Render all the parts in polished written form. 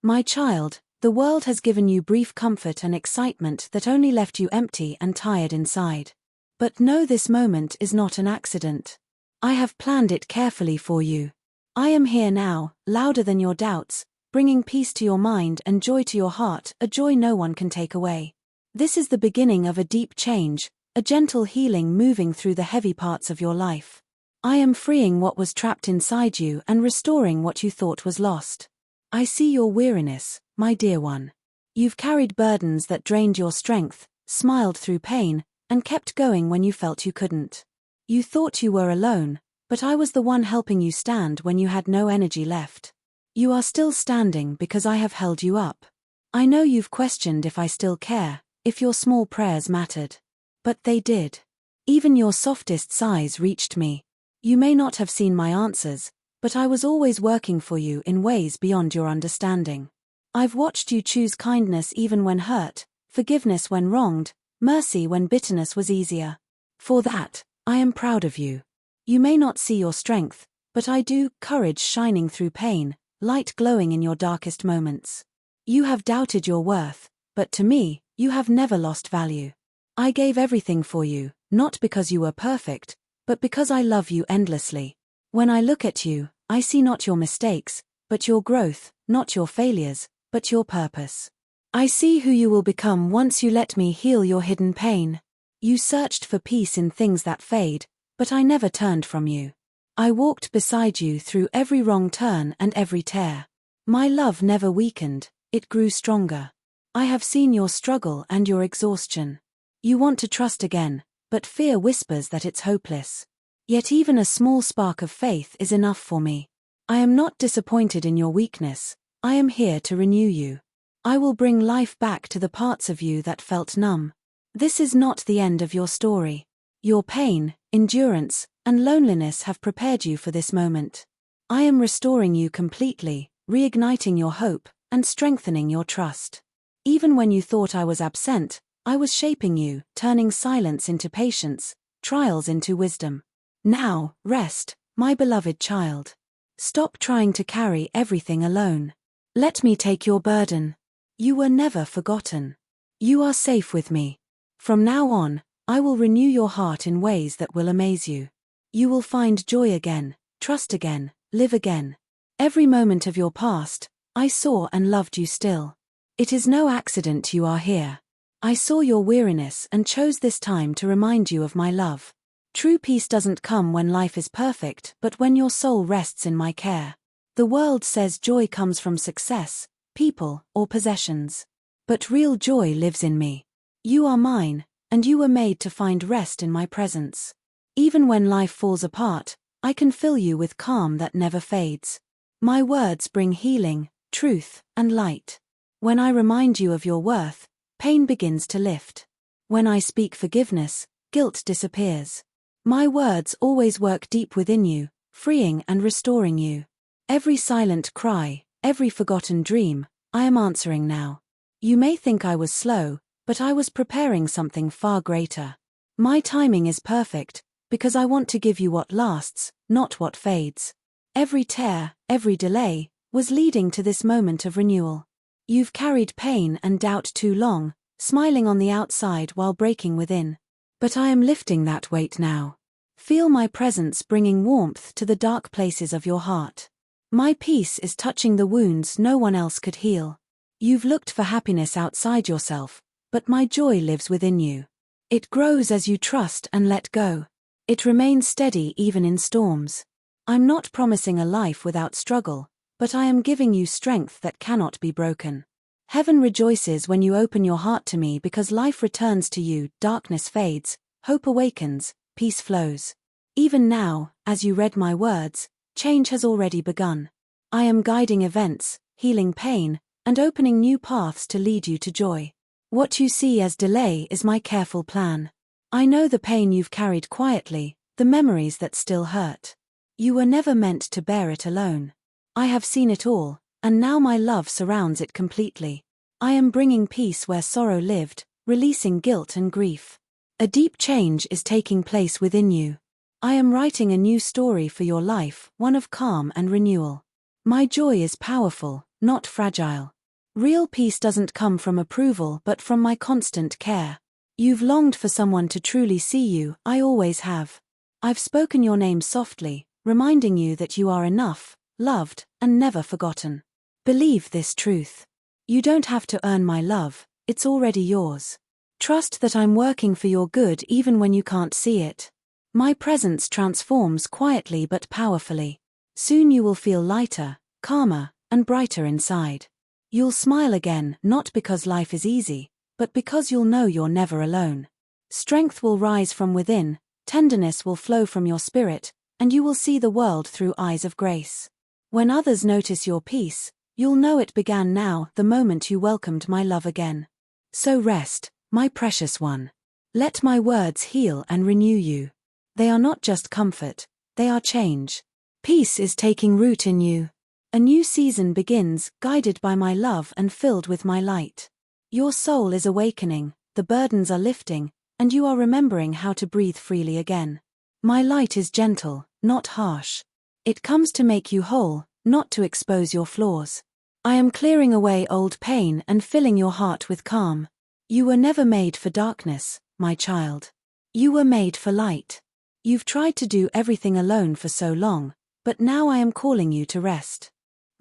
My child, the world has given you brief comfort and excitement that only left you empty and tired inside. But know this moment is not an accident. I have planned it carefully for you. I am here now, louder than your doubts, bringing peace to your mind and joy to your heart, a joy no one can take away. This is the beginning of a deep change, a gentle healing moving through the heavy parts of your life. I am freeing what was trapped inside you and restoring what you thought was lost. I see your weariness, my dear one. You've carried burdens that drained your strength, smiled through pain, and kept going when you felt you couldn't. You thought you were alone, but I was the one helping you stand when you had no energy left. You are still standing because I have held you up. I know you've questioned if I still care, if your small prayers mattered. But they did. Even your softest sighs reached me. You may not have seen my answers, but I was always working for you in ways beyond your understanding. I've watched you choose kindness even when hurt, forgiveness when wronged, mercy when bitterness was easier. For that, I am proud of you. You may not see your strength, but I do, courage shining through pain, light glowing in your darkest moments. You have doubted your worth, but to me, you have never lost value. I gave everything for you, not because you were perfect, but because I love you endlessly. When I look at you, I see not your mistakes, but your growth, not your failures, but your purpose. I see who you will become once you let me heal your hidden pain. You searched for peace in things that fade, but I never turned from you. I walked beside you through every wrong turn and every tear. My love never weakened, it grew stronger. I have seen your struggle and your exhaustion. You want to trust again, but fear whispers that it's hopeless. Yet even a small spark of faith is enough for me. I am not disappointed in your weakness, I am here to renew you. I will bring life back to the parts of you that felt numb. This is not the end of your story. Your pain, endurance, and loneliness have prepared you for this moment. I am restoring you completely, reigniting your hope, and strengthening your trust. Even when you thought I was absent, I was shaping you, turning silence into patience, trials into wisdom. Now, rest, my beloved child. Stop trying to carry everything alone. Let me take your burden. You were never forgotten. You are safe with me. From now on, I will renew your heart in ways that will amaze you. You will find joy again, trust again, live again. Every moment of your past, I saw and loved you still. It is no accident you are here. I saw your weariness and chose this time to remind you of my love. True peace doesn't come when life is perfect, but when your soul rests in my care. The world says joy comes from success, people, or possessions. But real joy lives in me. You are mine, and you were made to find rest in my presence. Even when life falls apart, I can fill you with calm that never fades. My words bring healing, truth, and light. When I remind you of your worth, pain begins to lift. When I speak forgiveness, guilt disappears. My words always work deep within you, freeing and restoring you. Every silent cry, every forgotten dream, I am answering now. You may think I was slow, but I was preparing something far greater. My timing is perfect, because I want to give you what lasts, not what fades. Every tear, every delay, was leading to this moment of renewal. You've carried pain and doubt too long, smiling on the outside while breaking within. But I am lifting that weight now. Feel my presence bringing warmth to the dark places of your heart. My peace is touching the wounds no one else could heal. You've looked for happiness outside yourself, but my joy lives within you. It grows as you trust and let go. It remains steady even in storms. I'm not promising a life without struggle, but I am giving you strength that cannot be broken. Heaven rejoices when you open your heart to me because life returns to you, darkness fades, hope awakens, peace flows. Even now, as you read my words, change has already begun. I am guiding events, healing pain, and opening new paths to lead you to joy. What you see as delay is my careful plan. I know the pain you've carried quietly, the memories that still hurt. You were never meant to bear it alone. I have seen it all, and now my love surrounds it completely. I am bringing peace where sorrow lived, releasing guilt and grief. A deep change is taking place within you. I am writing a new story for your life, one of calm and renewal. My joy is powerful, not fragile. Real peace doesn't come from approval but from my constant care. You've longed for someone to truly see you, I always have. I've spoken your name softly, reminding you that you are enough, loved, and never forgotten. Believe this truth. You don't have to earn my love, it's already yours. Trust that I'm working for your good even when you can't see it. My presence transforms quietly but powerfully. Soon you will feel lighter, calmer, and brighter inside. You'll smile again, not because life is easy, but because you'll know you're never alone. Strength will rise from within, tenderness will flow from your spirit, and you will see the world through eyes of grace. When others notice your peace, you'll know it began now, the moment you welcomed my love again. So rest, my precious one. Let my words heal and renew you. They are not just comfort, they are change. Peace is taking root in you. A new season begins, guided by my love and filled with my light. Your soul is awakening, the burdens are lifting, and you are remembering how to breathe freely again. My light is gentle, not harsh. It comes to make you whole, not to expose your flaws. I am clearing away old pain and filling your heart with calm. You were never made for darkness, my child. You were made for light. You've tried to do everything alone for so long, but now I am calling you to rest.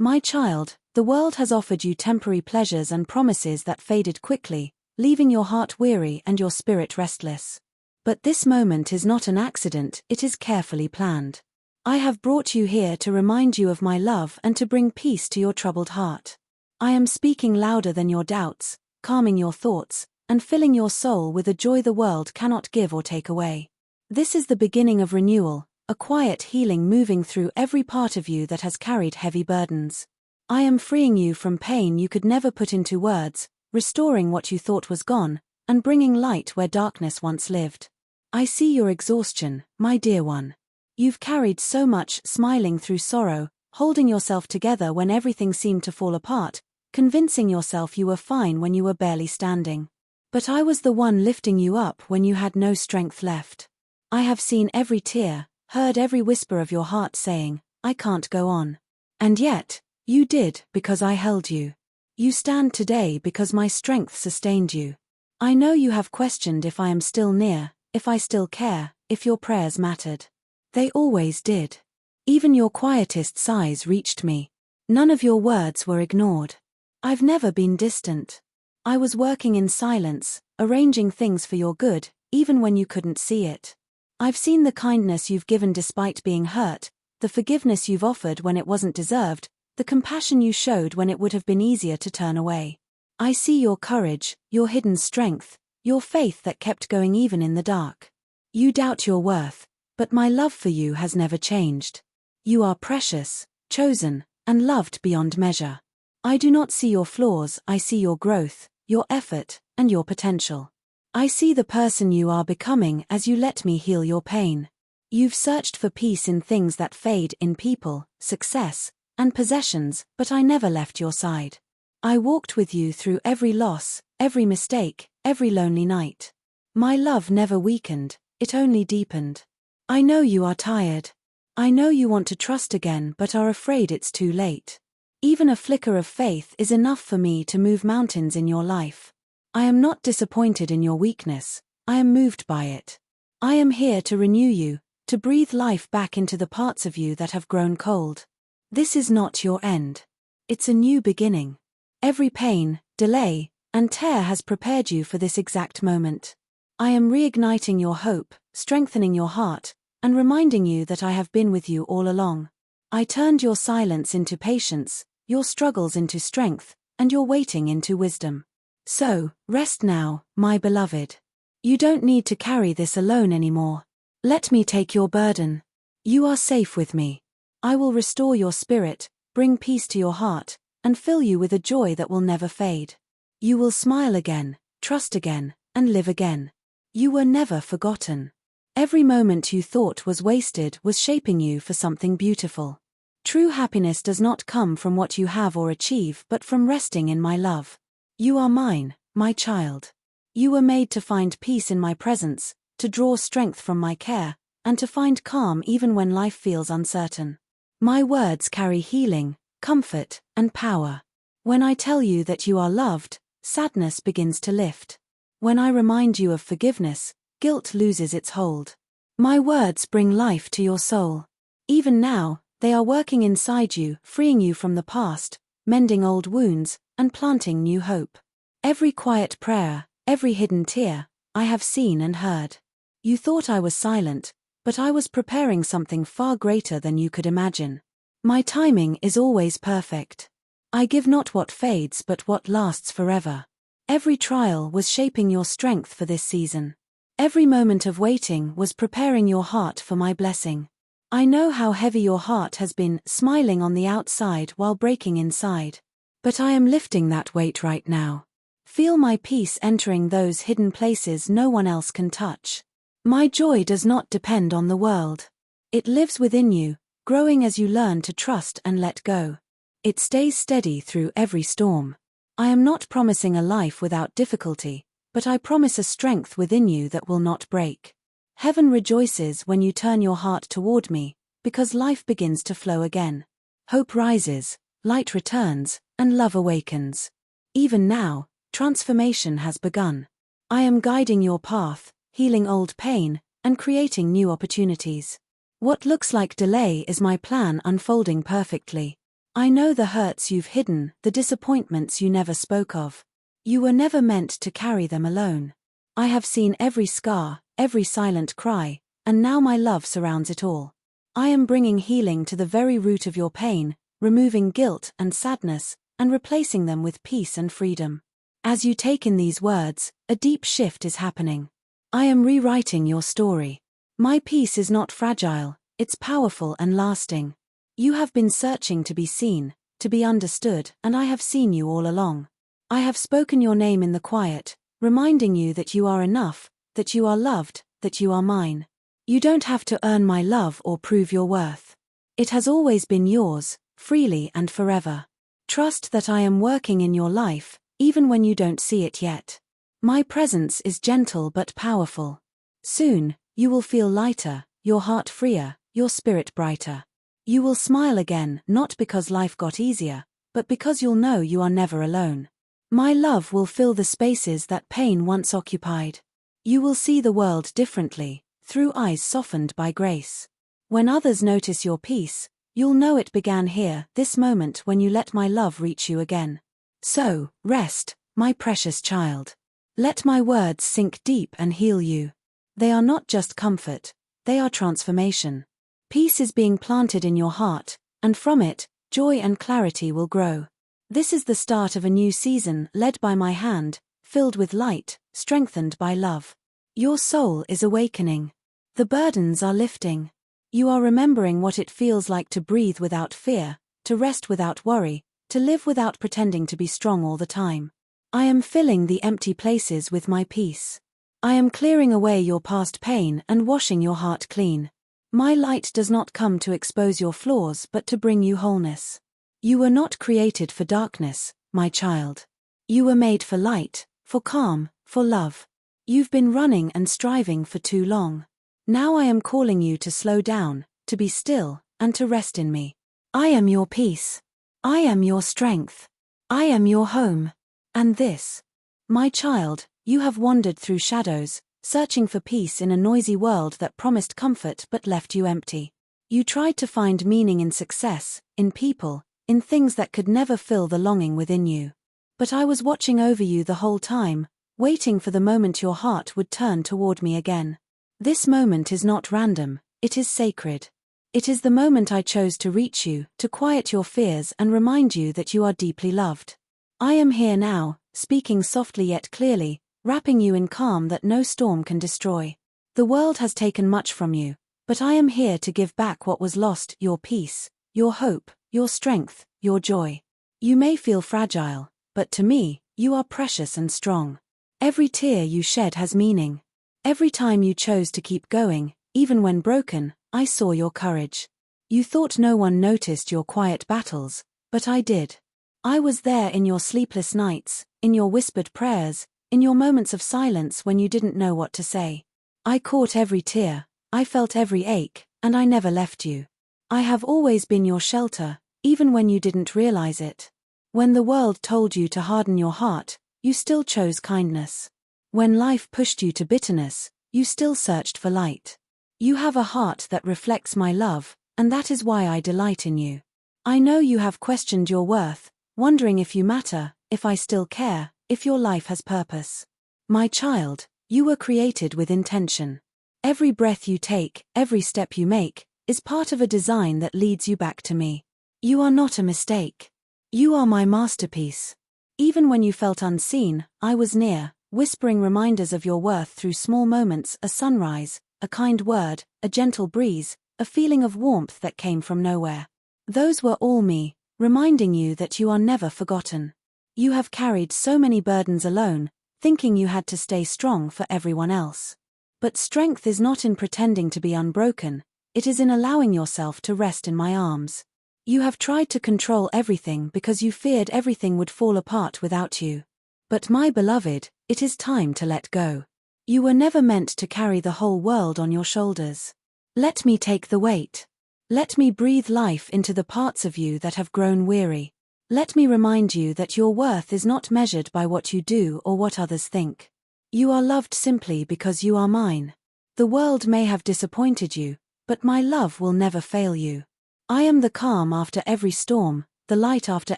My child, the world has offered you temporary pleasures and promises that faded quickly, leaving your heart weary and your spirit restless. But this moment is not an accident, it is carefully planned. I have brought you here to remind you of my love and to bring peace to your troubled heart. I am speaking louder than your doubts, calming your thoughts, and filling your soul with a joy the world cannot give or take away. This is the beginning of renewal, a quiet healing moving through every part of you that has carried heavy burdens. I am freeing you from pain you could never put into words, restoring what you thought was gone, and bringing light where darkness once lived. I see your exhaustion, my dear one. You've carried so much, smiling through sorrow, holding yourself together when everything seemed to fall apart, convincing yourself you were fine when you were barely standing. But I was the one lifting you up when you had no strength left. I have seen every tear, heard every whisper of your heart saying, I can't go on. And yet, you did, because I held you. You stand today because my strength sustained you. I know you have questioned if I am still near, if I still care, if your prayers mattered. They always did. Even your quietest sighs reached me. None of your words were ignored. I've never been distant. I was working in silence, arranging things for your good, even when you couldn't see it. I've seen the kindness you've given despite being hurt, the forgiveness you've offered when it wasn't deserved, the compassion you showed when it would have been easier to turn away. I see your courage, your hidden strength, your faith that kept going even in the dark. You doubt your worth, but my love for you has never changed. You are precious, chosen, and loved beyond measure. I do not see your flaws, I see your growth, your effort, and your potential. I see the person you are becoming as you let me heal your pain. You've searched for peace in things that fade, in people, success, and possessions, but I never left your side. I walked with you through every loss, every mistake, every lonely night. My love never weakened, it only deepened. I know you are tired. I know you want to trust again but are afraid it's too late. Even a flicker of faith is enough for me to move mountains in your life. I am not disappointed in your weakness, I am moved by it. I am here to renew you, to breathe life back into the parts of you that have grown cold. This is not your end. It's a new beginning. Every pain, delay, and tear has prepared you for this exact moment. I am reigniting your hope, strengthening your heart, and reminding you that I have been with you all along. I turned your silence into patience, your struggles into strength, and your waiting into wisdom. So, rest now, my beloved. You don't need to carry this alone anymore. Let me take your burden. You are safe with me. I will restore your spirit, bring peace to your heart, and fill you with a joy that will never fade. You will smile again, trust again, and live again. You were never forgotten. Every moment you thought was wasted was shaping you for something beautiful. True happiness does not come from what you have or achieve but from resting in my love. You are mine, my child. You were made to find peace in my presence, to draw strength from my care, and to find calm even when life feels uncertain. My words carry healing, comfort, and power. When I tell you that you are loved, sadness begins to lift. When I remind you of forgiveness, guilt loses its hold. My words bring life to your soul. Even now, they are working inside you, freeing you from the past, mending old wounds, and planting new hope. Every quiet prayer, every hidden tear, I have seen and heard. You thought I was silent, but I was preparing something far greater than you could imagine. My timing is always perfect. I give not what fades but what lasts forever. Every trial was shaping your strength for this season. Every moment of waiting was preparing your heart for my blessing. I know how heavy your heart has been, smiling on the outside while breaking inside. But I am lifting that weight right now. Feel my peace entering those hidden places no one else can touch. My joy does not depend on the world. It lives within you, growing as you learn to trust and let go. It stays steady through every storm. I am not promising a life without difficulty, but I promise a strength within you that will not break. Heaven rejoices when you turn your heart toward me, because life begins to flow again. Hope rises, light returns, and love awakens. Even now, transformation has begun. I am guiding your path, healing old pain, and creating new opportunities. What looks like delay is my plan unfolding perfectly. I know the hurts you've hidden, the disappointments you never spoke of. You were never meant to carry them alone. I have seen every scar, every silent cry, and now my love surrounds it all. I am bringing healing to the very root of your pain, removing guilt and sadness, and replacing them with peace and freedom. As you take in these words, a deep shift is happening. I am rewriting your story. My peace is not fragile, it's powerful and lasting. You have been searching to be seen, to be understood, and I have seen you all along. I have spoken your name in the quiet, reminding you that you are enough, that you are loved, that you are mine. You don't have to earn my love or prove your worth. It has always been yours, freely and forever. Trust that I am working in your life, even when you don't see it yet. My presence is gentle but powerful. Soon, you will feel lighter, your heart freer, your spirit brighter. You will smile again, not because life got easier, but because you'll know you are never alone. My love will fill the spaces that pain once occupied. You will see the world differently, through eyes softened by grace. When others notice your peace, you'll know it began here, this moment when you let my love reach you again. So, rest, my precious child. Let my words sink deep and heal you. They are not just comfort, they are transformation. Peace is being planted in your heart, and from it, joy and clarity will grow. This is the start of a new season led by my hand, filled with light, strengthened by love. Your soul is awakening. The burdens are lifting. You are remembering what it feels like to breathe without fear, to rest without worry, to live without pretending to be strong all the time. I am filling the empty places with my peace. I am clearing away your past pain and washing your heart clean. My light does not come to expose your flaws but to bring you wholeness. You were not created for darkness, my child. You were made for light, for calm, for love. You've been running and striving for too long. Now I am calling you to slow down, to be still, and to rest in me. I am your peace. I am your strength. I am your home. And this, my child, you have wandered through shadows, searching for peace in a noisy world that promised comfort but left you empty. You tried to find meaning in success, in people, in things that could never fill the longing within you. But I was watching over you the whole time, waiting for the moment your heart would turn toward me again. This moment is not random, it is sacred. It is the moment I chose to reach you, to quiet your fears and remind you that you are deeply loved. I am here now, speaking softly yet clearly, wrapping you in calm that no storm can destroy. The world has taken much from you, but I am here to give back what was lost, your peace, your hope, your strength, your joy. You may feel fragile, but to me, you are precious and strong. Every tear you shed has meaning. Every time you chose to keep going, even when broken, I saw your courage. You thought no one noticed your quiet battles, but I did. I was there in your sleepless nights, in your whispered prayers, in your moments of silence when you didn't know what to say. I caught every tear, I felt every ache, and I never left you. I have always been your shelter, even when you didn't realize it. When the world told you to harden your heart, you still chose kindness. When life pushed you to bitterness, you still searched for light. You have a heart that reflects my love, and that is why I delight in you. I know you have questioned your worth, wondering if you matter, if I still care, if your life has purpose. My child, you were created with intention. Every breath you take, every step you make, is part of a design that leads you back to me. You are not a mistake. You are my masterpiece. Even when you felt unseen, I was near, whispering reminders of your worth through small moments: a sunrise, a kind word, a gentle breeze, a feeling of warmth that came from nowhere. Those were all me, reminding you that you are never forgotten. You have carried so many burdens alone, thinking you had to stay strong for everyone else. But strength is not in pretending to be unbroken, it is in allowing yourself to rest in my arms. You have tried to control everything because you feared everything would fall apart without you. But my beloved, it is time to let go. You were never meant to carry the whole world on your shoulders. Let me take the weight. Let me breathe life into the parts of you that have grown weary. Let me remind you that your worth is not measured by what you do or what others think. You are loved simply because you are mine. The world may have disappointed you, but my love will never fail you. I am the calm after every storm, the light after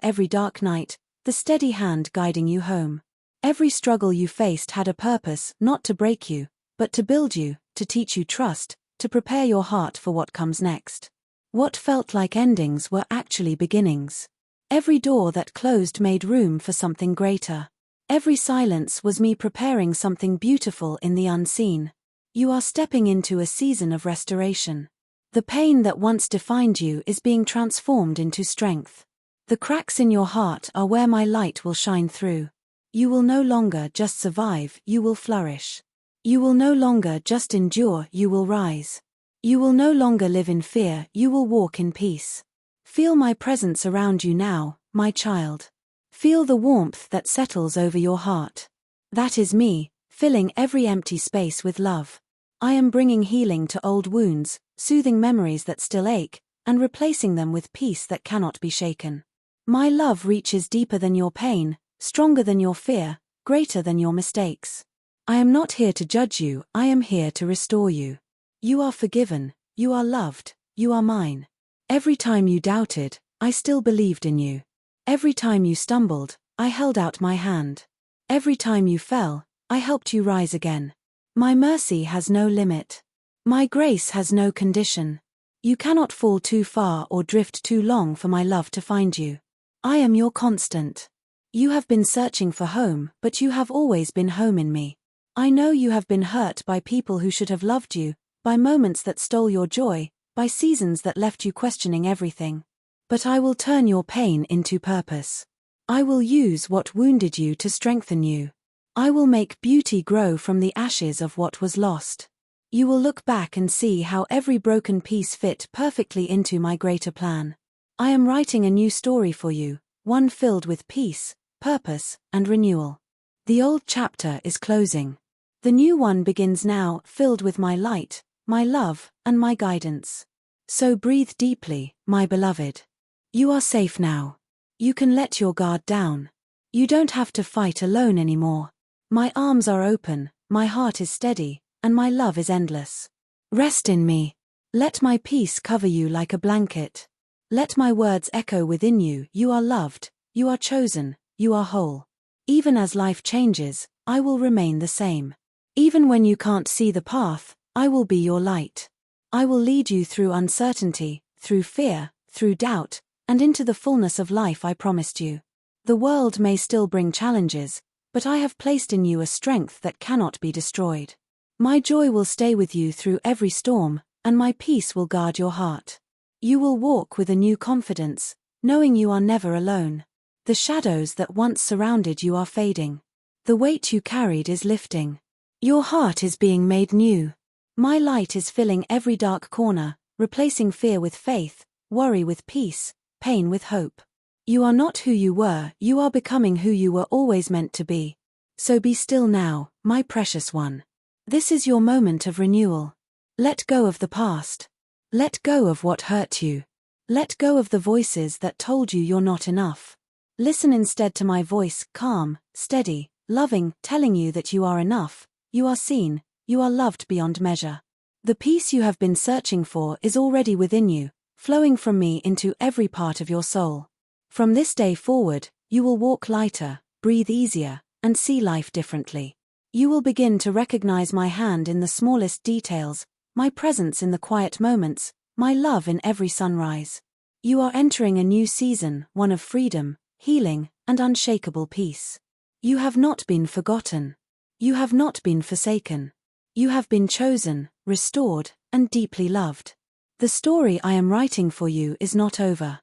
every dark night, the steady hand guiding you home. Every struggle you faced had a purpose, not to break you, but to build you, to teach you trust, to prepare your heart for what comes next. What felt like endings were actually beginnings. Every door that closed made room for something greater. Every silence was me preparing something beautiful in the unseen. You are stepping into a season of restoration. The pain that once defined you is being transformed into strength. The cracks in your heart are where my light will shine through. You will no longer just survive, you will flourish. You will no longer just endure, you will rise. You will no longer live in fear, you will walk in peace. Feel my presence around you now, my child. Feel the warmth that settles over your heart. That is me, filling every empty space with love. I am bringing healing to old wounds, soothing memories that still ache, and replacing them with peace that cannot be shaken. My love reaches deeper than your pain, stronger than your fear, greater than your mistakes. I am not here to judge you, I am here to restore you. You are forgiven, you are loved, you are mine. Every time you doubted, I still believed in you. Every time you stumbled, I held out my hand. Every time you fell, I helped you rise again. My mercy has no limit. My grace has no condition. You cannot fall too far or drift too long for my love to find you. I am your constant. You have been searching for home, but you have always been home in me. I know you have been hurt by people who should have loved you, by moments that stole your joy, by seasons that left you questioning everything. But I will turn your pain into purpose. I will use what wounded you to strengthen you. I will make beauty grow from the ashes of what was lost. You will look back and see how every broken piece fit perfectly into my greater plan. I am writing a new story for you, one filled with peace, purpose, and renewal. The old chapter is closing. The new one begins now, filled with my light, my love, and my guidance. So breathe deeply, my beloved. You are safe now. You can let your guard down. You don't have to fight alone anymore. My arms are open, my heart is steady, and my love is endless. Rest in me. Let my peace cover you like a blanket. Let my words echo within you. You are loved, you are chosen, you are whole. Even as life changes, I will remain the same. Even when you can't see the path, I will be your light. I will lead you through uncertainty, through fear, through doubt, and into the fullness of life I promised you. The world may still bring challenges, but I have placed in you a strength that cannot be destroyed. My joy will stay with you through every storm, and my peace will guard your heart. You will walk with a new confidence, knowing you are never alone. The shadows that once surrounded you are fading. The weight you carried is lifting. Your heart is being made new. My light is filling every dark corner, replacing fear with faith, worry with peace, pain with hope. You are not who you were, you are becoming who you were always meant to be. So be still now, my precious one. This is your moment of renewal. Let go of the past. Let go of what hurt you. Let go of the voices that told you you're not enough. Listen instead to my voice, calm, steady, loving, telling you that you are enough, you are seen, you are loved beyond measure. The peace you have been searching for is already within you, flowing from me into every part of your soul. From this day forward, you will walk lighter, breathe easier, and see life differently. You will begin to recognize my hand in the smallest details, my presence in the quiet moments, my love in every sunrise. You are entering a new season, one of freedom, healing, and unshakable peace. You have not been forgotten. You have not been forsaken. You have been chosen, restored, and deeply loved. The story I am writing for you is not over.